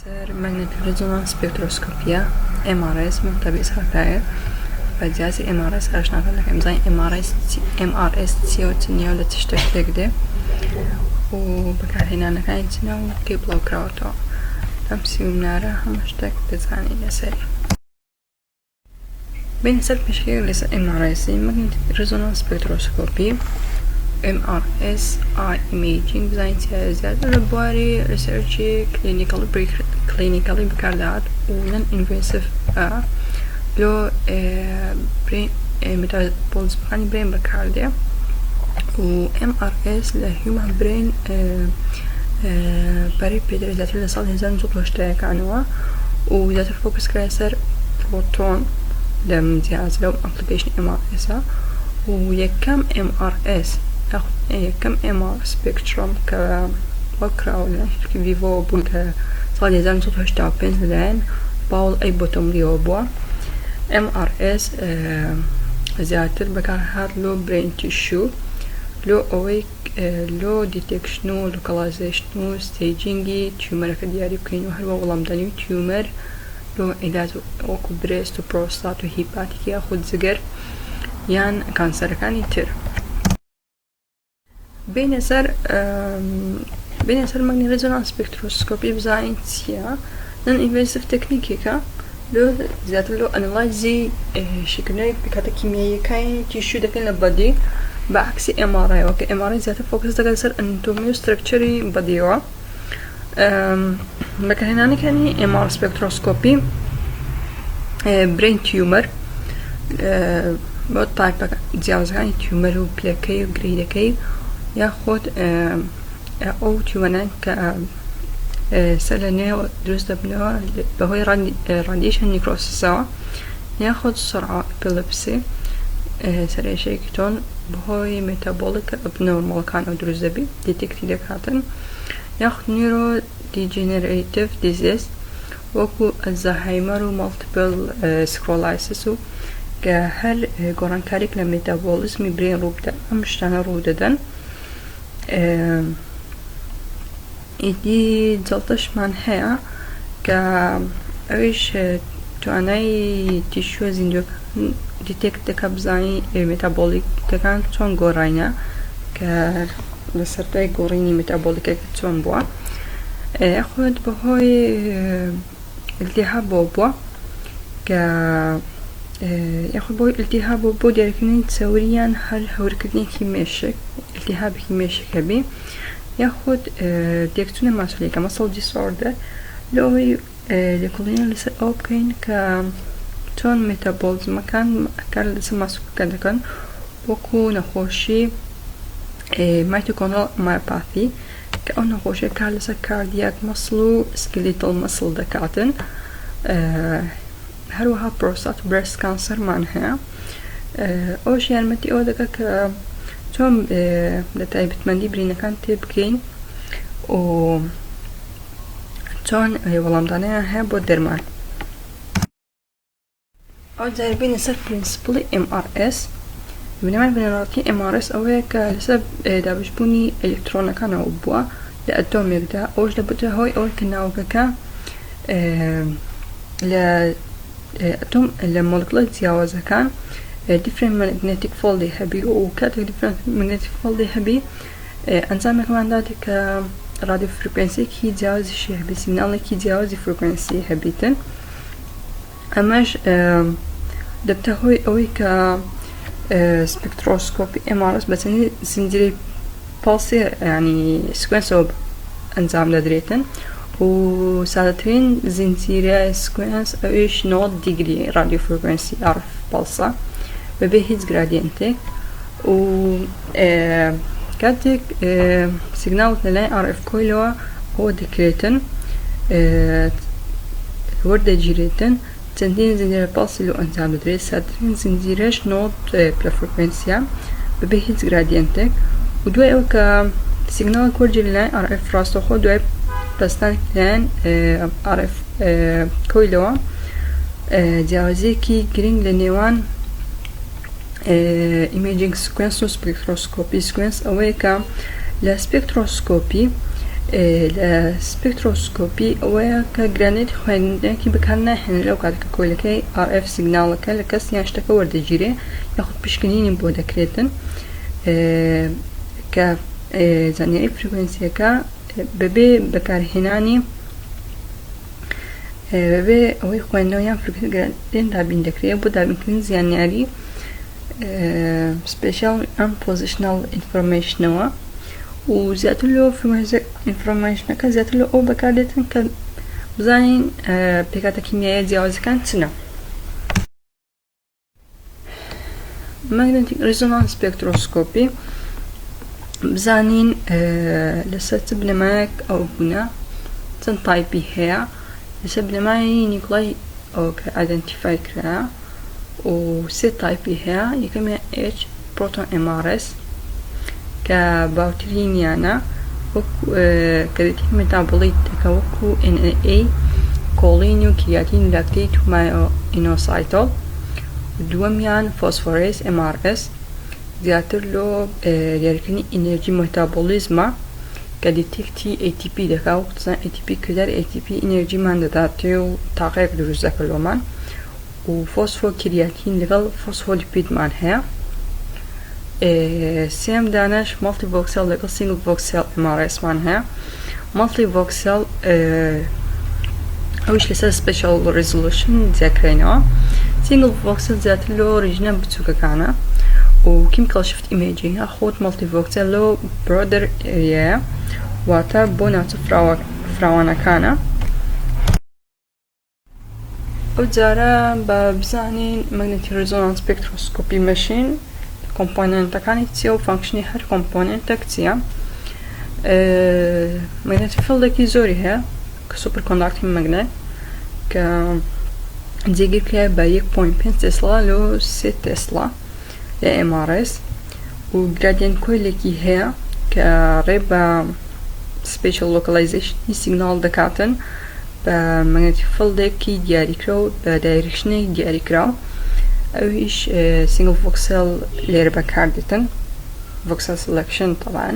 سر magnetic resonance spectroscopia MRS مختبئ سرطاني بجهاز MRS عشان أقول لك إمزاي MRS تسيوتنيا ولا تشتكي كده وبكره هنا أنا كانت نو كيبلو كراوتو أمسي ومنارة همشتك بزاني لسري بين سر مشكلة لسه MRS magnetic resonance spectroscopy MRS eye imaging بزاين سيازات لبواري research clinically بكاردات ولن invasive لو brain metabolism بخاني brain بكارديا و MRS ل human brain بري بيدري ذات اللي صار هزان جوت واشتاك عنوا وذات الفوكس كايسر بروتون لم جهاز لو application MRS ويكم MRS كم MR spectrum كبكرة ولا فيفو بولك صار يزال صوت هشتا بنزلين باول أي بوتوم ليوبوا MRS زيادة بكار هاد لو برين تيشو لو أويك لو ديتكشنو لوكاليزيشنو ستيجينجي تيومر كدياري بكينو هلوا والله مدانيو تيومر لو علاج أوكو بريست وبروستات وهيباتيك ياخد زجر يان كانسر كان يتر بين سر مغني ريزونانس سبكتروسكوبي بزاين تسيا نن انفيسيف تكنيكيكا لو زيادة لو انالايزي شكلنا بكاتا كيميائية كاين تيشو داكن لبادي بعكس MRI اوكي MRI زيادة فوكس داكن سر اناتومي وستركتشري بديوا بكا هنا كاني MR سبكتروسكوبي برين تيومر بود تايب جاوز كاني تيومر وبلاكي وجريدكي ياخد أو تيوانان ك سلناه درست بناه بهوي راديشن نيكروسيسا ياخد سرعة إبيليبسي سريع شيكتون بهوي ميتابوليك abnormal كان أو درست بي ديتكتي دكاتن ياخد نيرو ديجينيريتيف ديزيز وكو الزهايمر ومالتيبل سكرولايسيس كهل قران كاريك لميتابوليزم برين روبدا أمشتانا روددن إدي دلتش من هيا كأويش تواناي تيشو زندوك ديتكت كابزاني ميتابوليك كان تون غورينا كالسرطاي غوريني ميتابوليك كتون بوا أخذ بهوي التهاب بوا ياخد بوي التهاب بو ديركنين تسوريان هل هوركنين كيميشك التهاب كيميشك هبي ياخد ديكتون مسؤولية كمسل ديسوردر لو لكلين لسه أوبكين كتون ميتابولزم كان لسه مسؤول كان وكو نخوشي ميتوكوندريال مايوباثي كأو نخوشي كان لسه كاردياك مسلو سكيليتال مسل دكاتن هروها بروستات بريست كانسر معناها أوش يعني متي أودك توم لتاي بتمندي برينا كان تبكين و تون والله مدانيها هبو درمان أو زاربين يصير برينسبلي MRS بينما بنراتي MRS أو هيك لسه دابش بني إلكترونا كان أوبوا لأتوميك دا أوش لبته هوي أول كنا وكا ل أتوم المولكولات زياوزة كان different magnetic field هبي وكاتك different magnetic field هبي أنزام كمان ذاتك راديو فريكونسي كي جاوز شيء هبي سينال كي جاوز فريكونسي هبيتن أماش دبته هوي أوي ك سبكتروسكوبي MRS بس إني زنجري بالسي يعني سكوينس أوب أنزام لدريتن وساعتين زنجيرة سكوينس أويش نوت ديجري راديو فريكونسي أعرف بالسا ببيهيز جرادينتك و كاتك سيجنال نلاقي أعرف كله هو ديكريتن ورد جيريتن تنتين زنجيرة بالسي لو أنزام لدري ساعتين زنجيرش نوت بلا فريكونسيا ببيهيز جرادينتك ودوي أو كا سيجنال كورجي نلاقي أعرف راسو خو دوي بستان كان أعرف كويلوا جاوزي كي جرين لنيوان imaging sequence و spectroscopy sequence أويكا لا spectroscopy لە سپێکترۆسکۆپی ئەوەیە کە گرانێت خوێندنێکی بەکار ناهێنێت لەو کاتێکە کۆیلەکەی RF سیگناڵەکە لە کەس یان شتەکە وەردەگیرێ یاخود پشکنینی بۆ دەکرێتن کە زانیاری فریکوێنسیەکە بەبێ بەکارهێنانی بەبێ ئەوەی خوێندنەوە یان فرکوێن دابین دەکرێت بۆ دابینکردن زانیاری سپیشال ئەم پۆزیشنال ئینفۆرمێشنەوە و زیاتر لەوە ئینفۆرمێشنەکە زیاتر لە ئەو بەکاردێتن کە بزانین پێکاتە کیمیاییە جیاوازەکان چنە. ماگنتیک ریزۆنانس سپێکترۆسکۆپی بزانین لەسەر چ بنەمایەک ئەو بوونە چەند تایپی هەیە لەسەر بنەمایی نیکڵای ئەو کە ئایدەنتیفای کرا و سێ تایپی هەیە یەکەمیان H پرۆتۆن MRS کە باوترینیانە کە دەتی مێتابۆلیتەکە وەکو NAA کۆڵین و کریاتین لاکتیت و مایۆئینۆسایتۆڵ دووەمیان فۆسفۆرێز MRS زیاتر لۆ دیاریکردنی ئینەرژی مێتابۆلیزمە کە دیتێکتی ATP دەکا و قسان ATP کردار ATP ئینەرژیمان دەداتێ و تاقەیەک دروست دەکە لۆمان و فۆسفۆکریاتین لەگەڵ فۆسفۆلیپیدمان هەیە. سێم دانش مالتی ڤۆکسێل لەگەڵ سینگل ڤۆکسێل MRSمان هەیە. مالتی ڤۆکسێل ئەویش لەسەر سپیشال ریزۆلوشن جیاکرێنەوە. سینگل ڤۆکسێل زیاتر لۆ ریژنە بچووکەکانە و کیمیکال شفت ئیمێجینگ خۆت مالتی ڤۆکسێل لۆ برۆدر ئێریایە واتە بۆ ناوچە فراوانەکانە. ئەو جارە بە بزانین ماگنتیک ریزۆنانس سپێکترۆسکۆپی مەشین کۆمپۆنێنتەکانی چییە و فانکشنی هەر کۆمپۆنێنتێک چییە. ماگنتیک فیڵدێکی زۆری هەیە کە سوپر کۆنداکتینگ ماگنێت کە جێگیرکرا بە 1.5 تسلا لۆ 3 تسلا لە MRS و گرادیەنت کۆیلێکی هەیە کە ڕێ بە سپیشال لۆکەلایزیشنی سیگناڵ دەکاتن بە ماگنتیک فیڵدێکی دیاریکرا و بە دایرکشنەی دیاریکراو ئەویش سینگل ڤۆکسێل لێرە بەکاردێتن ڤۆکسێل سلەکشن طبعاً.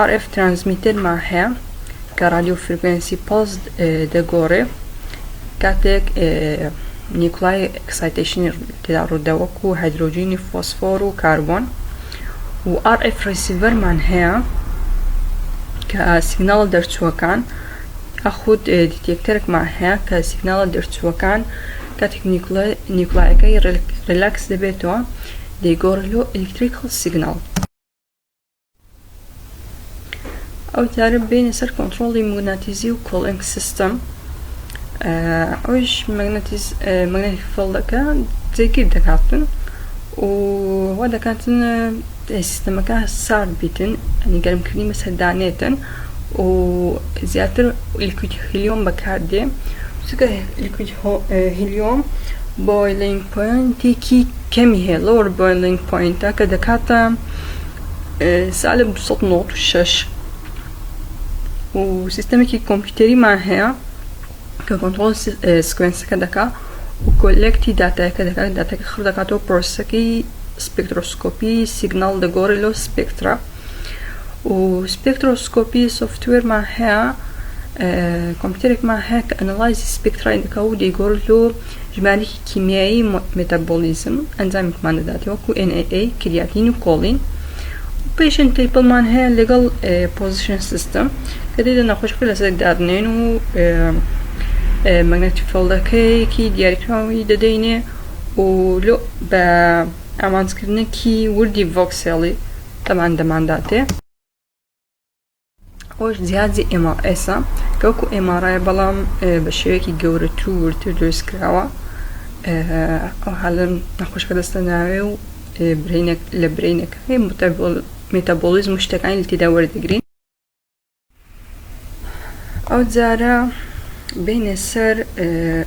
RF ترانسمیتەرمان هەیە کە رادیۆ فریکوێنسی پەڵس دەگۆڕێ کاتێک نیوکلای ئەکسایتێشنی تێدا ڕوودا وەکو هایدرۆجینی فۆسفۆر و کاربۆن و RF ریسیڤەرمان هەیە کە سیگناڵە دەرچووەکان یاخود دیتێکتەرێکمان هەیە کە سیگناڵە دەرچووەکان کاتێک نیوکلایەکەی ریلاکس دەبێتەوە دەیگۆڕێتەوە ئەلکتریکال سیگناڵ. ئەو جارە بینە سەر کۆنتڕۆڵی موگناتیزی و کۆڵینگ سیستەم ئەویش ماگنتیک فیڵدەکە جێگیر دەکاتن و وا دەکاتن سیستەمەکە سارد بیتن ئەنی گەرمکردنی مەسەردانێتن و زیاتر لیکوید هیلیۆم بەکاردێ چکە لیکوید هیلیۆم بۆیلینگ پۆینتێکی کەمی هەیە لۆوەر بۆیلینگ پۆینتە کە دەکاتە سالب 296 و سیستەمێکی کۆمپیوتەریمان هەیە کە کۆنتڕۆڵ سکوێنسەکە دەکا و کۆلێکتی داتایەکە دەکات داتەکە خڕ دەکاتەوە پرۆسەکەی سپێکترۆسکۆپی سیگناڵ دەگۆڕێت لەو سپێکترا و سپێکترۆسکۆپی سۆفتوێرمان هەیە کۆمپیوتەرێکمان هەیە کە ئەنەلایزی سپێکترای دەکا و دەیگۆڕێت لۆ ژمارەیەکی کیمیایی مێتابۆلیزم ئەنجامێکمان دەداتێت وەکو NAA کریاتین و کۆڵین. پێشن تیپڵمان هەیە لەگەڵ پۆزیشن سیستەم کە دەیدە نەخۆشەکە لەسەر دادنێن و ماگنتیک فیڵدەکەیەکی دیاریکراوی دەدەینێ و لۆ بە ئامانجکردنێکی وردی ڤۆکسێڵی تەمان دەمانداتێ. ئەوش جیهازی MRSە کە وەکو MRI بەڵام بە شێوەیەکی گەورەتر و ورتر دروست کراوە ئەو حالە نەخۆشەکە دەستە ناوێ و لە برینەکەی مێتابۆلیزم و شتەکانی لە تێدا وەردەگرین. ئەو جارە بینە سەر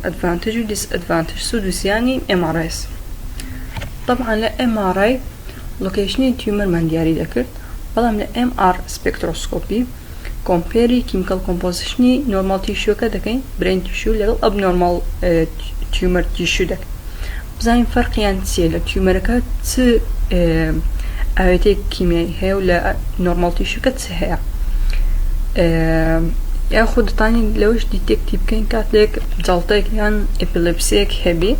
ئەدڤانتەج و دیسئەدڤانتەج سوود و زیانی MRS. طبعا لە MRI لۆکیشنی تیومەرمان دیاری دەکرد بەڵام لە MR سپێکترۆسکۆپی کۆمپێری کیمیکال کۆمپۆزیشنی نۆرمال تیشوەکە دەکەین برین تیشو لەگەڵ ئەبنۆرمال تیومەر تیشو دەکەین بزانین فەرقیان چییە لە تیومەرەکە چ ئاوێتەیەک کیمیایی هەیە و لە نۆرمال تیشوەکە چ هەیە. ياخد تاني لوش ديتكتيف كين كاتلك جلطيك يان إبيليبسيك هبي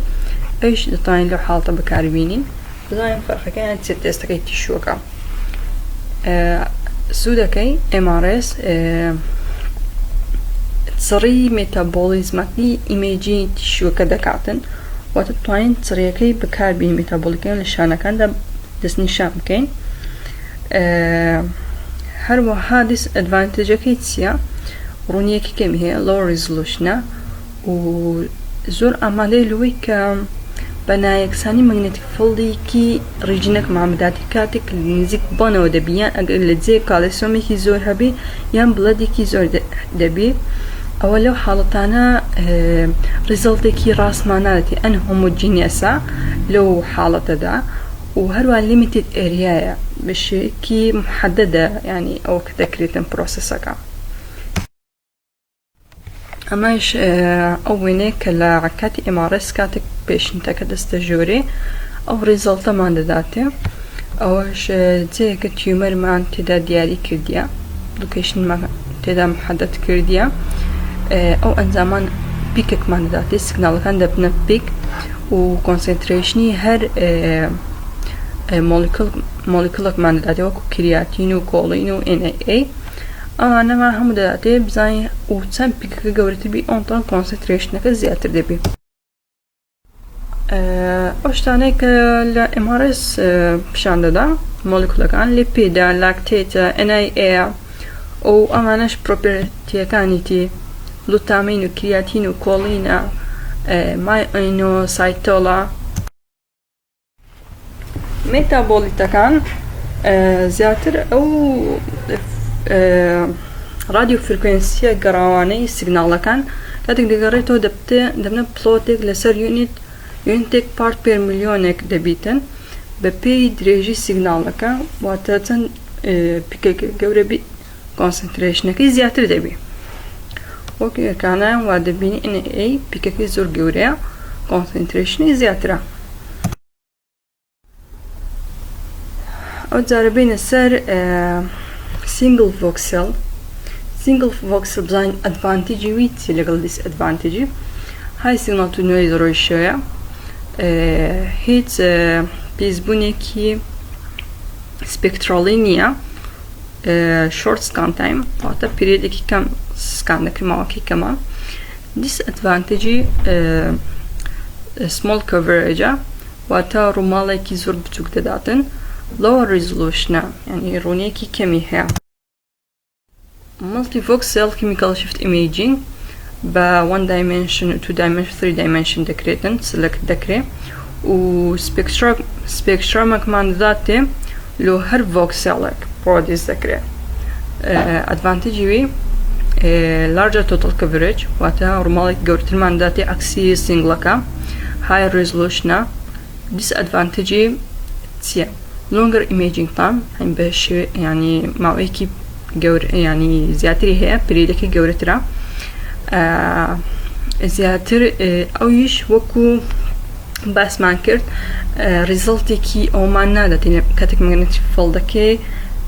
إيش دتاني لو حالته بكاربينين بزاين فرق كانت ست استكيت الشوكة سودكي MRS تصري ميتابوليزمكي إيميجي الشوكة دكاتن وتتوين تصريكي بكاربين ميتابوليكين لشانا كان دسني شام كين هر حادث ادفانتجكي تسيا رونيكي كم هي low resolution وزور أمالي لويك بنايك ساني magnetic field كي ريجينك معمداتي كاتك نزيك بانو دبيان أقل لدزي كالسيومي كي زور هبي يان بلدي كي زور دبي أولو حالتانا ريزلتي كي راس مانالتي أن homogeneous لو حالة دا وهروا limited area بشكل محددة يعني أو كتكريتن بروسيسك أماش أوينك لعكاتي MRS كاتك بيشنتا كدستجوري أو ريزلتا ما داتي أوش زي كتيومر ما تدا ديالي كرديا لوكيشن ما تدا محدد كرديا أو أنزامان بيكك ما داتي سيجنال كان دبنا بيك وكونسنتريشني هر موليكولك ما داتي وكو كرياتين وكولين و NAA أنا ما هم داتي بزاي وتسام بيكك جورتي بي أنطان كونسنتريشنك زيادة دبي أشتانك ل MRS بشان دا موليكولك عن ليبيدا لاكتيتا NAA أو أمانش بروبرتي كانتي لوتامين وكرياتين وكولين ماينو سايتولا ميتابوليتا كان زياتر أو راديو فريكونسيا قراواني سيجنال كان كاتك دقريتو دبنا بلوتك لسر يونتك بارت بير مليونك دبيتن ببي دريجي سيجنال كان واتاتن بيكك جوربي كونسنتريشنك زياتر دبي وكي كان وادبيني NAA بيكك زور جوريا كونسنتريشن زياتر وتجربين السر single voxel بزاين advantage ويتي لغل disadvantage هاي signal to noise ratio هيت بيزبوني كي spectralinia short scan time وقتا period كي كم scan كي كمان disadvantage small coverage وقتا رمالة كي زور بتوك داداتن lower resolution يعني رونيكي كمي هي multivoxel chemical shift imaging ب 1 dimension 2 dimension 3 dimension دكريتن select دكري و spectrum كمان ذاتي لو هر voxelك bodies دكري advantage وي larger total coverage واتا رمالك جورتر من ذاتي أكسي سينغلكا high resolution disadvantage تسيا longer imaging time هم باش يعني معويكي جور يعني زياتري هي بريدك جورترا زياتر أويش وكو بس ما كرت ريزلتي كي أو ما نادت كاتك مغنيتيك فيلد كي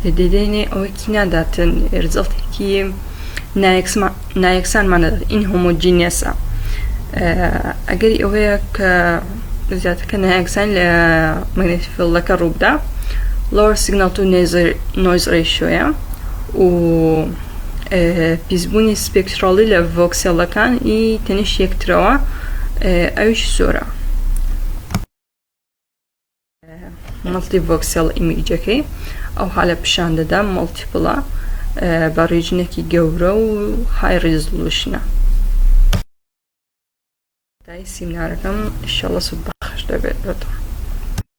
ديديني أو كي نادت ريزلتي كي نايكسان ما نادت إن homogeneous أجري أويك زيادة كان إكسان لمغنيتيك فيلد كروبدا lower signal to noise ratio و بيزبوني سبكترالي لفوكسيلا كان تنش يكتروا أيش صورة مالتي فوكسيل إيميجكي أو حالة بشان دا مالتيبلا باريجنكي جورا و هاي ريزولوشنا داي سيمناركم إن شاء الله صباح خش دبي